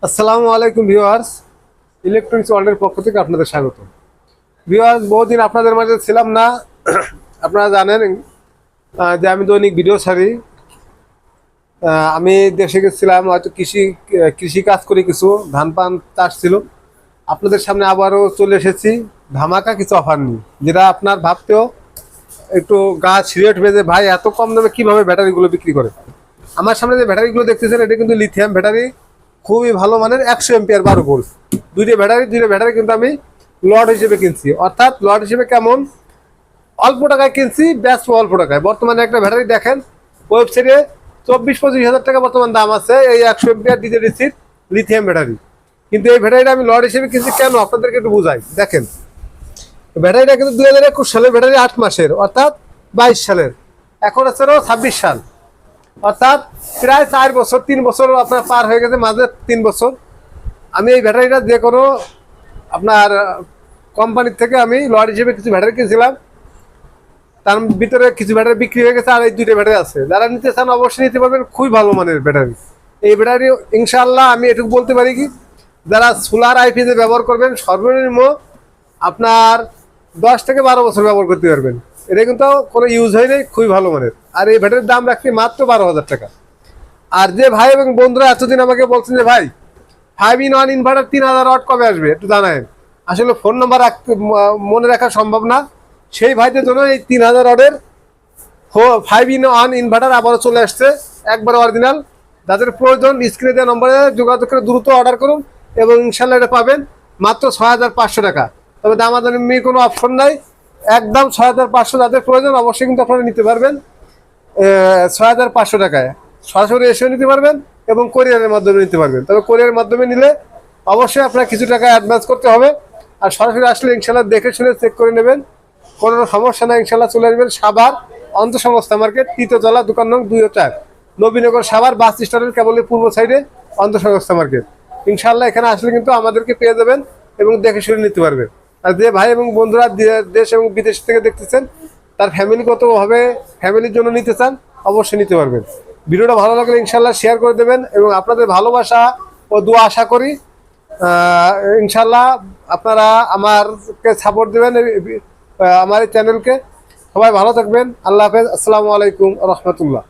আসসালামু আলাইকুম viewers, electronics ওয়ার্ল্ডের পক্ষ থেকে আপনাদের স্বাগত। ভিউয়ার্স, বহুদিন আপনাদের মাঝে ছিলাম না। আপনারা জানেন যে আমি দৈনিক ভিডিও ছাড়ি। আমি দেশে গেছিলাম, হয়তো কৃষি কাজ করি, কিছু ধান পান চাষ ছিল। আপনাদের সামনে আবারও চলে এসেছি ধামাকা কিছু অফার নিয়ে, যেটা আপনার ভাবতেও একটু গা ছিঁড়ে উঠবে যে ভাই এত কম দামে কীভাবে ব্যাটারিগুলো বিক্রি করে। আমার সামনে যে ব্যাটারিগুলো দেখতেছেন, এটা কিন্তু লিথিয়াম ব্যাটারি, খুবই ভালো মানের, 100 এম্পিয়ার 12 ভোল্ট। দুইটা ব্যাটারি কিন্তু আমি লট হিসেবে কিনছি। অর্থাৎ লট হিসেবে কেমন, অল্প টাকায় কিনছি, ব্যস্ত অল্প টাকায়। বর্তমানে একটা ব্যাটারি দেখেন ওয়েবসাইটে 24-25 হাজার টাকা বর্তমান দাম আছে, এই 100 ampere diesel receive lithium battery. কিন্তু এই ব্যাটারিটা আমি লট হিসেবে কিনছি কেন, আপনাদেরকে একটু বুঝাই। দেখেন, ব্যাটারিটা কিন্তু 2021 সালের ব্যাটারি, 8 মাসের, অর্থাৎ 22 সালের। এখন হচ্ছে 26 সাল, অর্থাৎ প্রায় 4 বছর, 3 বছর আপনার পার হয়ে গেছে, মাঝে 3 বছর। আমি এই ব্যাটারিটা যে কোনো আপনার কোম্পানির থেকে আমি লট হিসেবে কিছু ব্যাটারি কিনছিলাম, তার ভিতরে কিছু ব্যাটারি বিক্রি হয়ে গেছে, আর এই দুইটা ব্যাটারি আছে। যারা নিতে চান অবশ্যই নিতে পারবেন, খুবই ভালো মানের ব্যাটারি। এই ব্যাটারি ইনশাআল্লাহ আমি এটুকু বলতে পারি কি, যারা সোলার আইপিএসে ব্যবহার করবেন, সর্বনিম্ন আপনার 10 থেকে 12 বছর ব্যবহার করতে পারবেন। এটা কিন্তু কোনো ইউজ হয় নাই, খুবই ভালো মানের। আর এই ব্যাটারির দাম রাখছি মাত্র 12,000 টাকা। আর যে ভাই এবং বন্ধুরা এতদিন আমাকে বলছেন যে ভাই 5-in-1 ইনভার্টার 3000 ওয়াট কবে আসবে, একটু জানায়েন। আসলে ফোন নাম্বার মনে রাখা সম্ভব না। সেই ভাইদের জন্য এই 3000 ওয়াটের 5-in-1 ইনভার্টার আবারও চলে আসছে, একবার অরিজিনাল। যাদের প্রয়োজন স্ক্রিনে দেওয়া নম্বরে যোগাযোগ করে দ্রুত অর্ডার করুন, এবং ইনশাল্লাহ এটা পাবেন মাত্র 6500 টাকা। তবে দামাদামি কোনো অপশন নাই, একদম 6500। যাদের প্রয়োজন অবশ্যই কিন্তু আপনারা নিতে পারবেন 6500 টাকায়। সরাসরি এসেও নিতে পারবেন এবং কোরিয়ারের মাধ্যমে নিতে পারবেন। তবে কোরিয়ারের মাধ্যমে নিলে অবশ্যই আপনার কিছু টাকা অ্যাডভান্স করতে হবে। আর সরাসরি আসলে ইনশাল্লাহ দেখে শুনে চেক করে নেবেন, কোনো সমস্যা না। ইনশাল্লাহ চলে আসবেন সাভার অন্তঃসংস্থা মার্কেট, তৃতীয়তলা, দোকান নং 2 ও 4, নবীনগর সাভার বাস স্ট্যান্ডের কেবলের পূর্ব সাইডে অন্তঃসংস্থা মার্কেট। ইনশাল্লাহ এখানে আসলে কিন্তু আমাদেরকে পেয়ে যাবেন এবং দেখে শুনে নিতে পারবেন। আর যে ভাই এবং বন্ধুরা দেশ এবং বিদেশ থেকে দেখতেছেন, তার ফ্যামিলিগতভাবে ফ্যামিলির জন্য নিতে চান, অবশ্যই নিতে পারবেন। ভিডিওটা ভালো লাগলে ইনশাল্লাহ শেয়ার করে দেবেন, এবং আপনাদের ভালোবাসা ও দোয়া আশা করি। ইনশাল্লাহ আপনারা আমারকে সাপোর্ট দেবেন, আমার এই চ্যানেলকে। সবাই ভালো থাকবেন। আল্লাহ হাফেজ। আসসালামু আলাইকুম রহমতুল্লাহ।